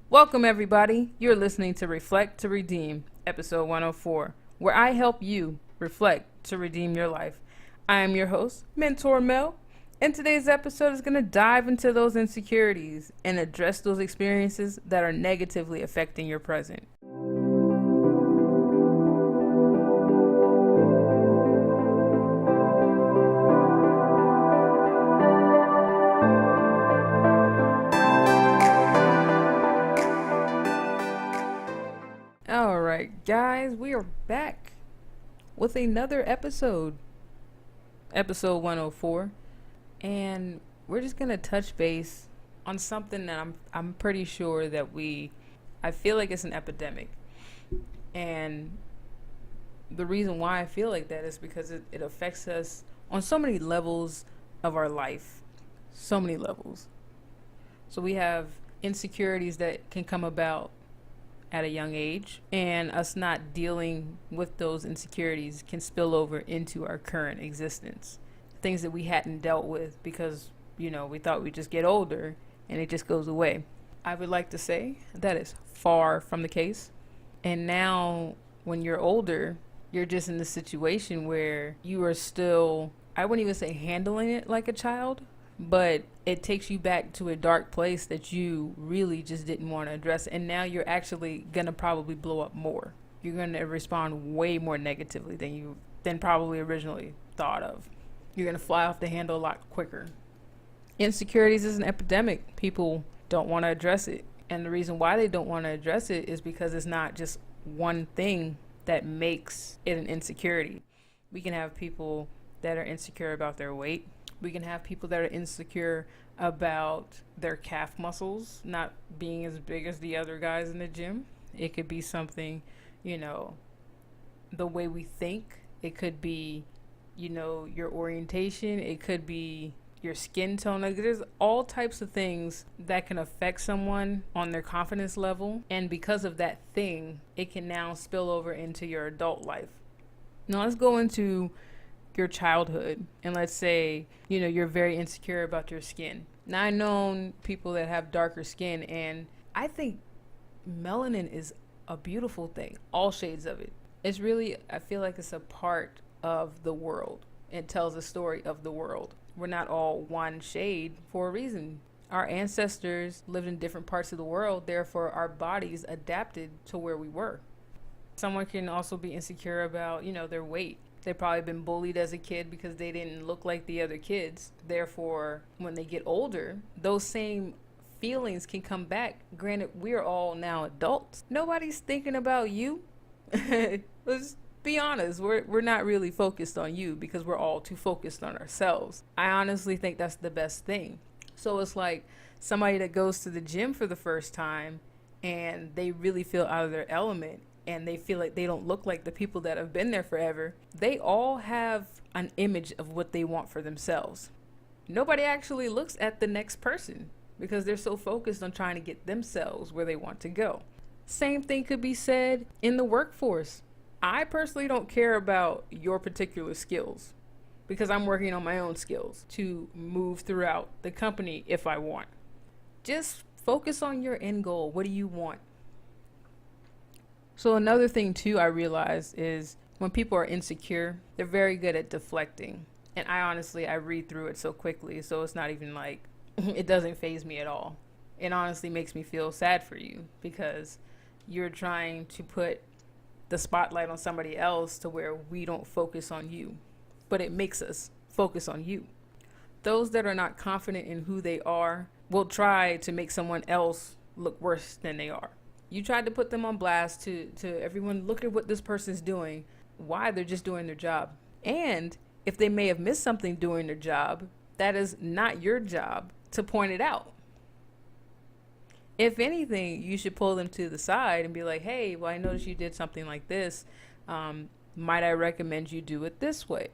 Welcome, everybody. You're listening to Reflect to Redeem, episode 104, where I help you reflect to redeem your life. I am your host, Mentor Mel, and today's episode is going to dive into those insecurities and address those experiences that are negatively affecting your present. All right, guys, we are back with another episode 104, and we're just gonna touch base on something that I'm pretty sure that I feel like it's an epidemic, and the reason why I feel like that is because it affects us on so many levels of our life, so many levels. So we have insecurities that can come about at a young age, and us not dealing with those insecurities can spill over into our current existence. Things that we hadn't dealt with because, we thought we'd just get older and it just goes away. I would like to say that is far from the case. And now, when you're older, you're just in the situation where you are still, I wouldn't even say handling it like a child, but it takes you back to a dark place that you really just didn't want to address. And now you're actually going to probably blow up more. You're going to respond way more negatively than probably originally thought of. You're going to fly off the handle a lot quicker. Insecurities is an epidemic. People don't want to address it. And the reason why they don't want to address it is because it's not just one thing that makes it an insecurity. We can have people that are insecure about their weight. We can have people that are insecure about their calf muscles not being as big as the other guys in the gym. It could be something, the way we think. It could be, your orientation. It could be your skin tone. Like, there's all types of things that can affect someone on their confidence level. And because of that thing, it can now spill over into your adult life. Now let's go into your childhood, and let's say you're very insecure about your skin. Now, I know people that have darker skin, and I think melanin is a beautiful thing, all shades of it. It's really, I feel like it's a part of the world. It tells a story of the world. We're not all one shade for a reason. Our ancestors lived in different parts of the world, therefore our bodies adapted to where we were. Someone can also be insecure about their weight. They've probably been bullied as a kid because they didn't look like the other kids. Therefore, when they get older, those same feelings can come back. Granted, we're all now adults. Nobody's thinking about you. Let's be honest. We're not really focused on you because we're all too focused on ourselves. I honestly think that's the best thing. So it's like somebody that goes to the gym for the first time and they really feel out of their element, and they feel like they don't look like the people that have been there forever. They all have an image of what they want for themselves. Nobody actually looks at the next person because they're so focused on trying to get themselves where they want to go. Same thing could be said in the workforce. I personally don't care about your particular skills because I'm working on my own skills to move throughout the company if I want. Just focus on your end goal. What do you want? So another thing too I realized is when people are insecure, they're very good at deflecting. And I read through it so quickly, so it's not even like, it doesn't faze me at all. It honestly makes me feel sad for you because you're trying to put the spotlight on somebody else to where we don't focus on you. But it makes us focus on you. Those that are not confident in who they are will try to make someone else look worse than they are. You tried to put them on blast to everyone, look at what this person's doing. Why? They're just doing their job. And if they may have missed something doing their job, that is not your job to point it out. If anything, you should pull them to the side and be like, hey, well, I noticed you did something like this. Might I recommend you do it this way?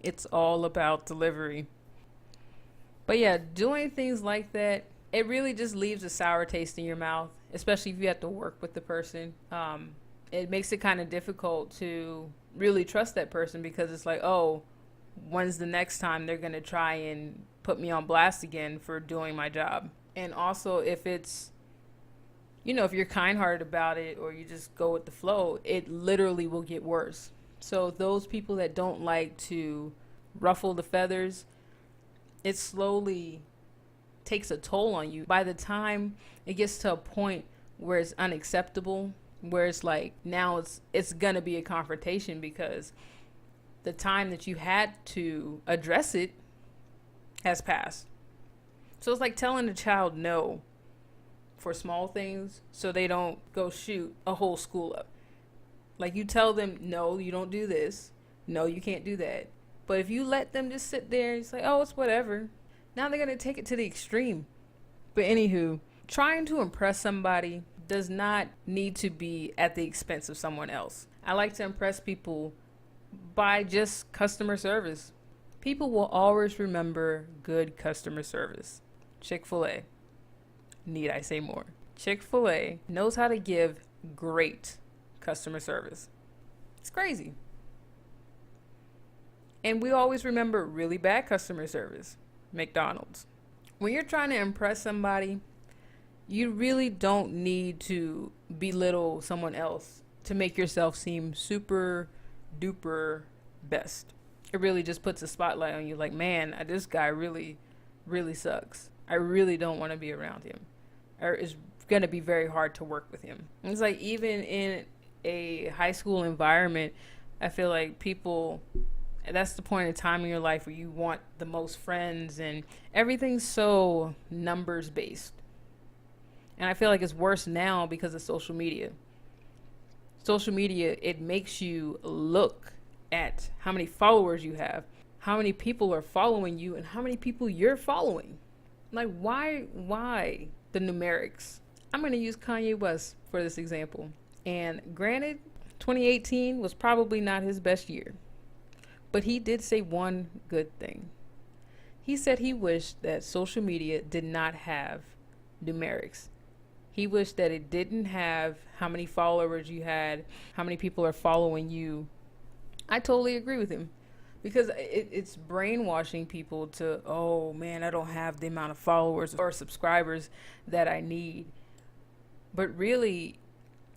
It's all about delivery. But yeah, doing things like that, it really just leaves a sour taste in your mouth, especially if you have to work with the person. It makes it kind of difficult to really trust that person because it's like, oh, when's the next time they're going to try and put me on blast again for doing my job? And also, if it's if you're kind-hearted about it or you just go with the flow, it literally will get worse. So those people that don't like to ruffle the feathers, it slowly takes a toll on you. By the time it gets to a point where it's unacceptable, where it's like now it's gonna be a confrontation because the time that you had to address it has passed. So it's like telling a child no for small things so they don't go shoot a whole school up. Like, you tell them, no, you don't do this. No, you can't do that. But if you let them just sit there and say, oh, it's whatever, now they're going to take it to the extreme. But anywho, trying to impress somebody does not need to be at the expense of someone else. I like to impress people by just customer service. People will always remember good customer service. Chick-fil-A. Need I say more? Chick-fil-A knows how to give great customer service. It's crazy. And we always remember really bad customer service. McDonald's. When you're trying to impress somebody, you really don't need to belittle someone else to make yourself seem super duper best. It really just puts a spotlight on you like, man, this guy really, really sucks. I really don't want to be around him. Or it's going to be very hard to work with him. And it's like, even in a high school environment, I feel like people, that's the point in time in your life where you want the most friends and everything's so numbers based. And I feel like it's worse now because of social media. Social media, it makes you look at how many followers you have, how many people are following you, and how many people you're following. Like, why the numerics? I'm going to use Kanye West for this example. And granted, 2018 was probably not his best year. But he did say one good thing. He said he wished that social media did not have numerics. He wished that it didn't have how many followers you had, how many people are following you. I totally agree with him. Because it's brainwashing people to, oh man, I don't have the amount of followers or subscribers that I need. But really,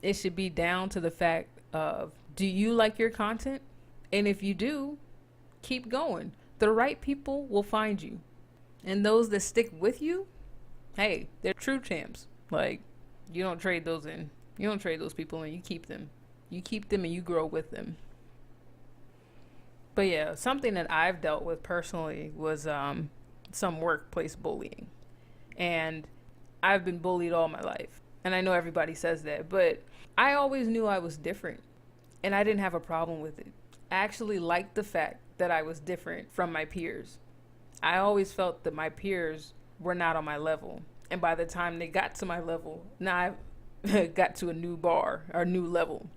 it should be down to the fact of, do you like your content? And if you do, keep going. The right people will find you. And those that stick with you, hey, they're true champs. Like, you don't trade those in. You don't trade those people in. You keep them. You keep them and you grow with them. But yeah, something that I've dealt with personally was some workplace bullying. And I've been bullied all my life. And I know everybody says that, but I always knew I was different. And I didn't have a problem with it. I actually liked the fact that I was different from my peers. I always felt that my peers were not on my level. And by the time they got to my level, now I got to a new bar or new level.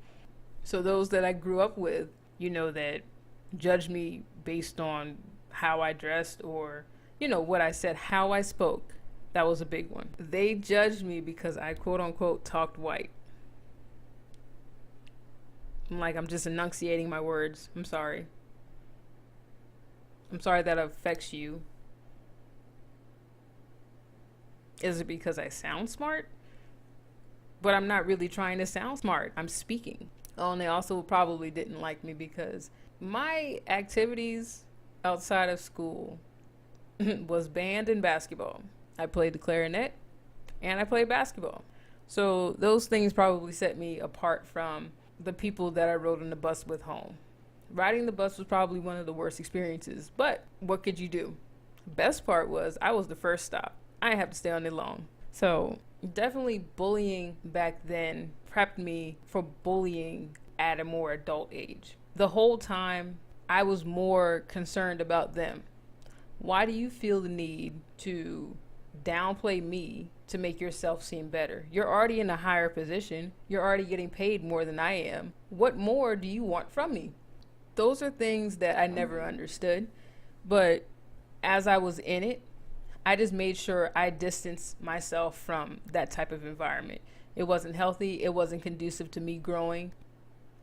So those that I grew up with, that judged me based on how I dressed or, what I said, how I spoke. That was a big one. They judged me because I quote unquote talked white. I'm just enunciating my words. I'm sorry. I'm sorry that affects you. Is it because I sound smart? But I'm not really trying to sound smart. I'm speaking. Oh, and they also probably didn't like me because my activities outside of school was band and basketball. I played the clarinet and I played basketball. So those things probably set me apart from the people that I rode on the bus with home. Riding the bus was probably one of the worst experiences, but what could you do? Best part was I was the first stop. I didn't have to stay on it long. So definitely bullying back then prepped me for bullying at a more adult age. The whole time I was more concerned about them. Why do you feel the need to downplay me to make yourself seem better? You're already in a higher position. You're already getting paid more than I am. What more do you want from me? Those are things that I never understood. But as I was in it, I just made sure I distanced myself from that type of environment. It wasn't healthy. It wasn't conducive to me growing.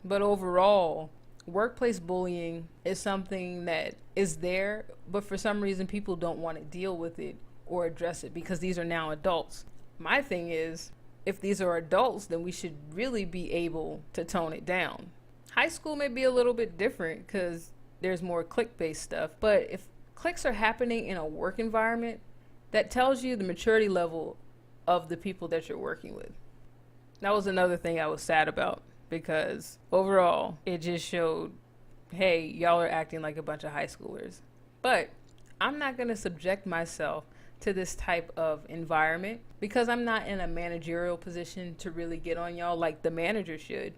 But overall, workplace bullying is something that is there, but for some reason people don't want to deal with it or address it because these are now adults. My thing is, if these are adults, then we should really be able to tone it down. High school may be a little bit different because there's more clique-based stuff, but if cliques are happening in a work environment, that tells you the maturity level of the people that you're working with. That was another thing I was sad about, because overall it just showed, hey, y'all are acting like a bunch of high schoolers. But I'm not going to subject myself to this type of environment because I'm not in a managerial position to really get on y'all like the manager should.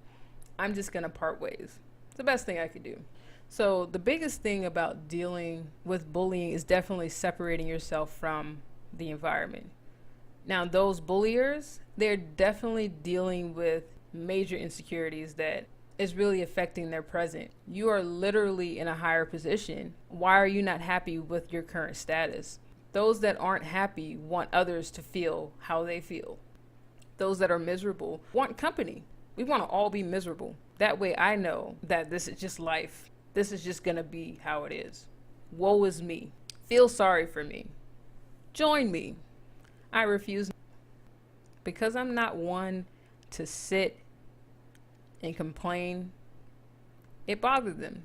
I'm just going to part ways. It's the best thing I could do. So the biggest thing about dealing with bullying is definitely separating yourself from the environment. Now, those bulliers, they're definitely dealing with major insecurities that is really affecting their present. You are literally in a higher position. Why are you not happy with your current status? Those that aren't happy want others to feel how they feel. Those that are miserable want company. We want to all be miserable. That way I know that this is just life. This is just going to be how it is. Woe is me. Feel sorry for me. Join me. I refuse. Because I'm not one to sit and complain, it bothered them.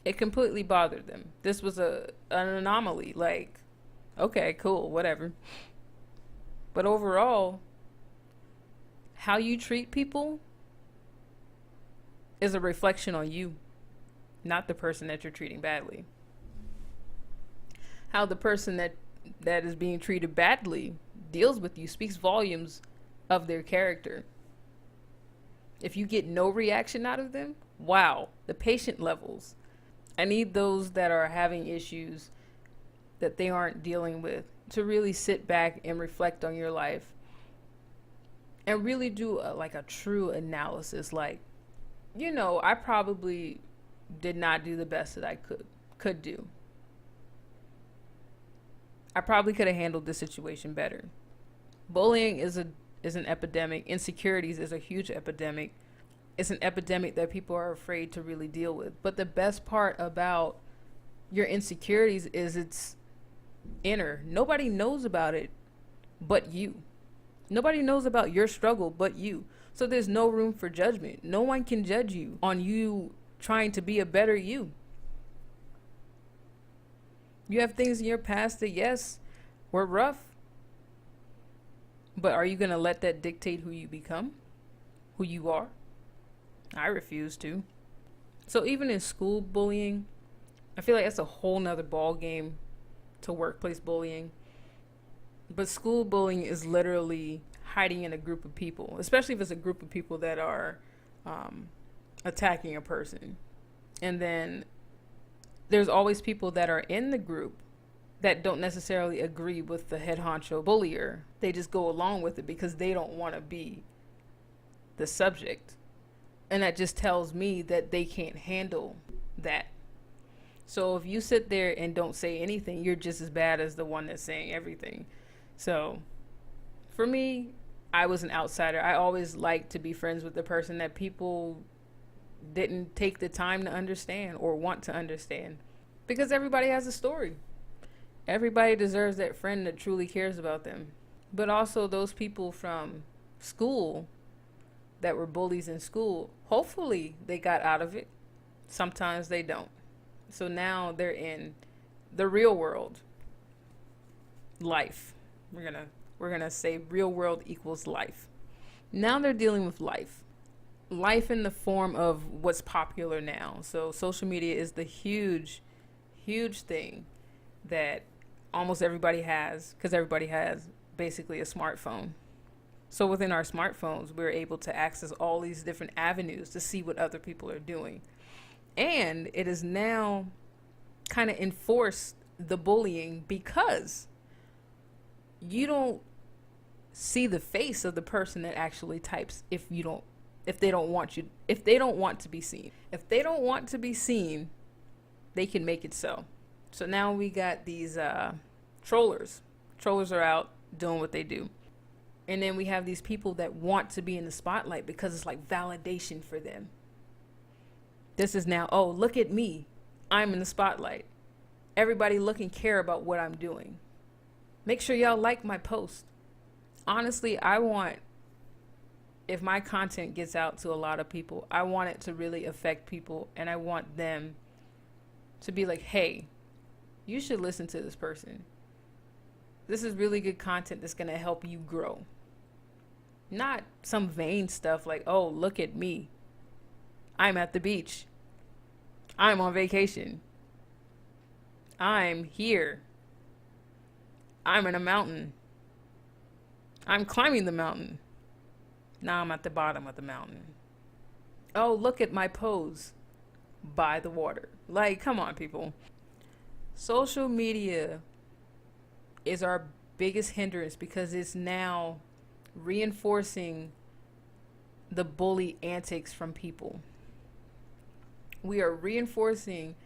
It completely bothered them. This was an anomaly. Like, okay, cool, whatever. But overall, how you treat people is a reflection on you, not the person that you're treating badly. How the person that is being treated badly deals with you speaks volumes of their character. If you get no reaction out of them, wow, the patient levels. I need those that are having issues that they aren't dealing with to really sit back and reflect on your life and really do a true analysis. Like, I probably did not do the best that I could do. I probably could have handled the situation better. Bullying is an epidemic. Insecurities is a huge epidemic. It's an epidemic that people are afraid to really deal with. But the best part about your insecurities is it's inner. Nobody knows about it but you. Nobody knows about your struggle but you. So there's no room for judgment. No one can judge you on you trying to be a better you. You have things in your past that, yes, were rough. But are you going to let that dictate who you become? Who you are? I refuse to. So even in school bullying, I feel like that's a whole nother ball game to workplace bullying. But school bullying is literally hiding in a group of people, especially if it's a group of people that are attacking a person. And then there's always people that are in the group that don't necessarily agree with the head honcho bullier. They just go along with it because they don't want to be the subject. And that just tells me that they can't handle that. So if you sit there and don't say anything, you're just as bad as the one that's saying everything. So for me, I was an outsider. I always liked to be friends with the person that people didn't take the time to understand or want to understand. Because everybody has a story. Everybody deserves that friend that truly cares about them. But also those people from school that were bullies in school, hopefully they got out of it. Sometimes they don't. So now they're in the real world. Life. We're gonna say real world equals life. Now they're dealing with life. Life in the form of what's popular now. So social media is the huge thing that almost everybody has, because everybody has basically a smartphone. So within our smartphones, we're able to access all these different avenues to see what other people are doing. And it is now kind of enforced the bullying because you don't see the face of the person that actually types if they don't want to be seen. If they don't want to be seen, they can make it so. So now we got these trollers. Trollers are out doing what they do. And then we have these people that want to be in the spotlight because it's like validation for them. This is now, oh, look at me. I'm in the spotlight. Everybody look and care about what I'm doing. Make sure y'all like my post. Honestly, I want if my content gets out to a lot of people, I want it to really affect people, and I want them to be like, hey, you should listen to this person. This is really good content that's going to help you grow. Not some vain stuff like, oh, look at me. I'm at the beach. I'm on vacation. I'm here. I'm in a mountain. I'm climbing the mountain. Now I'm at the bottom of the mountain. Oh, look at my pose by the water. Like, come on, people. Social media is our biggest hindrance because it's now reinforcing the bully antics from people. We are reinforcing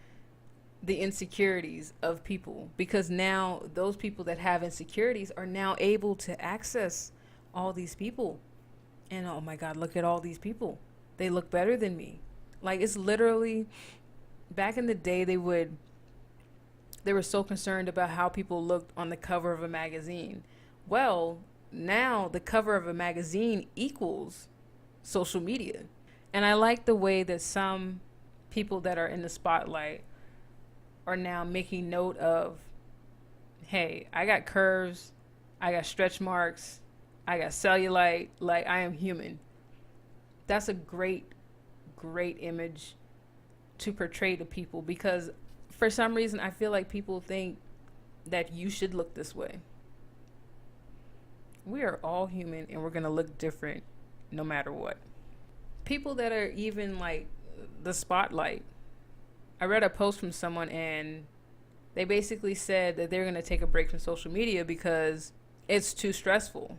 the insecurities of people because now those people that have insecurities are now able to access all these people. And oh my God, look at all these people. They look better than me. Like, it's literally, back in the day, they were so concerned about how people looked on the cover of a magazine. Well, now the cover of a magazine equals social media. And I like the way that some people that are in the spotlight are now making note of, hey, I got curves, I got stretch marks, I got cellulite, like, I am human. That's a great image to portray to people, because for some reason I feel like people think that you should look this way. We are all human and we're going to look different no matter what. People that are even like the spotlight. I read a post from someone and they basically said that they're going to take a break from social media because it's too stressful.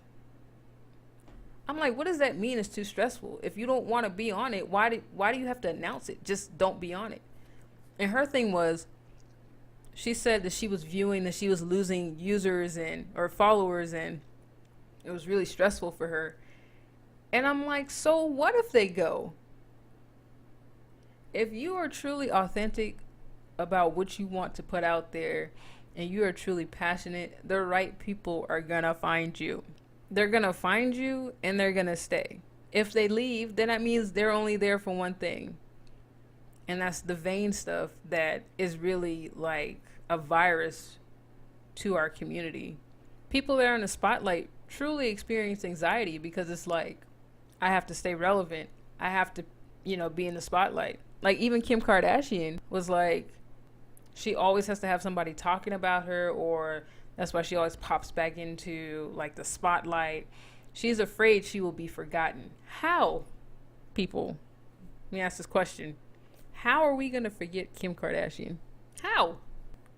I'm like, what does that mean it's too stressful? If you don't want to be on it, why do you have to announce it? Just don't be on it. And her thing was, she said that she was viewing that she was losing users or followers, and it was really stressful for her. And I'm like, so what if they go? If you are truly authentic about what you want to put out there and you are truly passionate, the right people are gonna find you. They're gonna find you and they're gonna stay. If they leave, then that means they're only there for one thing. And that's the vain stuff that is really like a virus to our community. People that are in the spotlight truly experience anxiety because it's like, I have to stay relevant. I have to, be in the spotlight. Like, even Kim Kardashian was like, she always has to have somebody talking about her, or that's why she always pops back into like the spotlight. She's afraid she will be forgotten. How, people? Let me ask this question. How are we going to forget Kim Kardashian? How?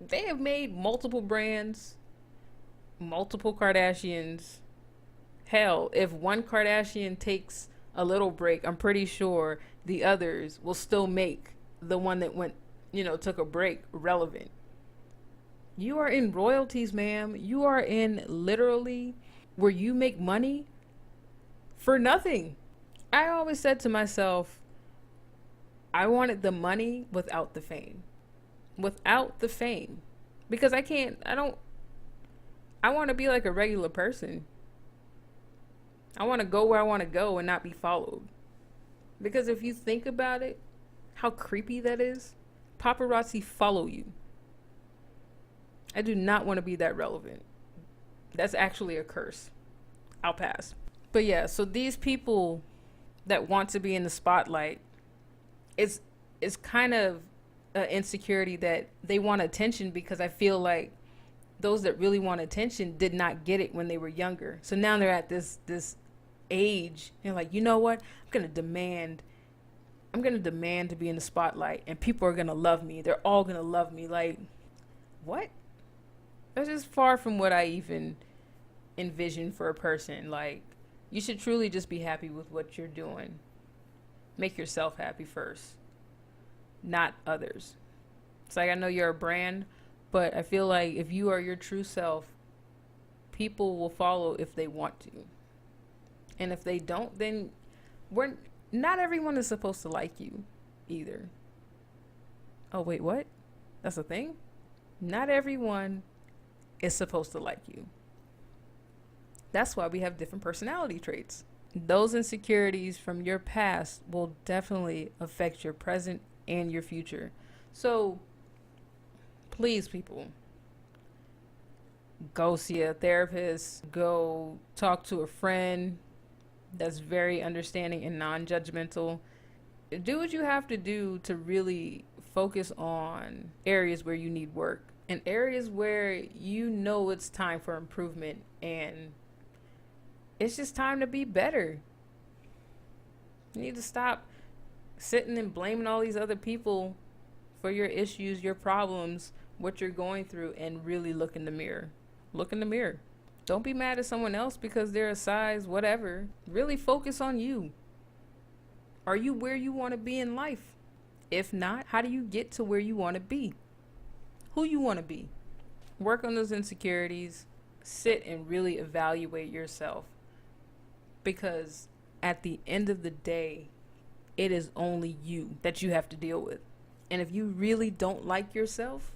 They have made multiple brands, multiple Kardashians. Hell, if one Kardashian takes a little break, I'm pretty sure the others will still make the one that went, took a break relevant. You are in royalties, ma'am. You are in literally where you make money for nothing. I always said to myself, I wanted the money without the fame. Without the fame. Because I want to be like a regular person. I want to go where I want to go and not be followed. Because if you think about it, how creepy that is. Paparazzi follow you. I do not want to be that relevant. That's actually a curse. I'll pass. But yeah, so these people that want to be in the spotlight, it's kind of an insecurity that they want attention, because I feel like those that really want attention did not get it when they were younger. So now they're at this age, and like, you know what? I'm gonna demand to be in the spotlight, and people are gonna love me. They're all gonna love me. Like, what? That's just far from what I even envision for a person. Like, you should truly just be happy with what you're doing. Make yourself happy first, not others. It's like, I know you're a brand, but I feel like if you are your true self, people will follow if they want to. And if they don't, then not everyone is supposed to like you either. Oh, wait, what? That's a thing? Not everyone is supposed to like you. That's why we have different personality traits. Those insecurities from your past will definitely affect your present and your future. So please, people, go see a therapist, go talk to a friend that's very understanding and non-judgmental. Do what you have to do to really focus on areas where you need work and areas where you know it's time for improvement and it's just time to be better. You need to stop sitting and blaming all these other people for your issues, your problems, what you're going through, and really look in the mirror. Look in the mirror. Don't be mad at someone else because they're a size whatever. Really focus on you. Are you where you want to be in life? If not, how do you get to where you want to be? Who you want to be? Work on those insecurities. Sit and really evaluate yourself. Because at the end of the day, it is only you that you have to deal with. And if you really don't like yourself,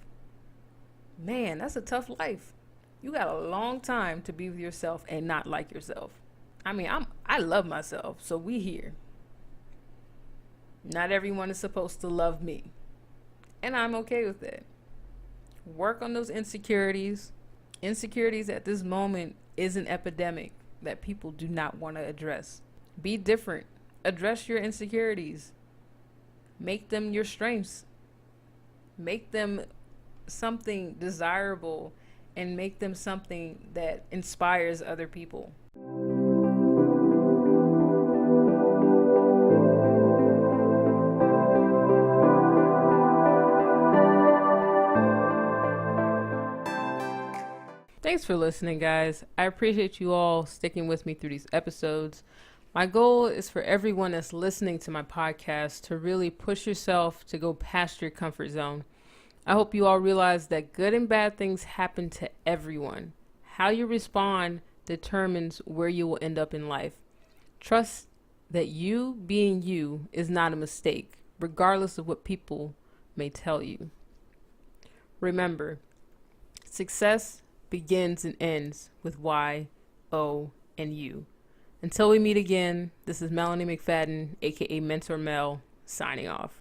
man, that's a tough life. You got a long time to be with yourself and not like yourself. I mean, I love myself, so we here. Not everyone is supposed to love me. And I'm okay with that. Work on those insecurities. Insecurities at this moment is an epidemic that people do not want to address. Be different. Address your insecurities. Make them your strengths. Make them something desirable and make them something that inspires other people. Thanks for listening, guys. I appreciate you all sticking with me through these episodes. My goal is for everyone that's listening to my podcast to really push yourself to go past your comfort zone. I hope you all realize that good and bad things happen to everyone. How you respond determines where you will end up in life. Trust that you being you is not a mistake, regardless of what people may tell you. Remember, success begins and ends with Y, O, and U. Until we meet again, this is Melanie McFadden, aka Mentor Mel, signing off.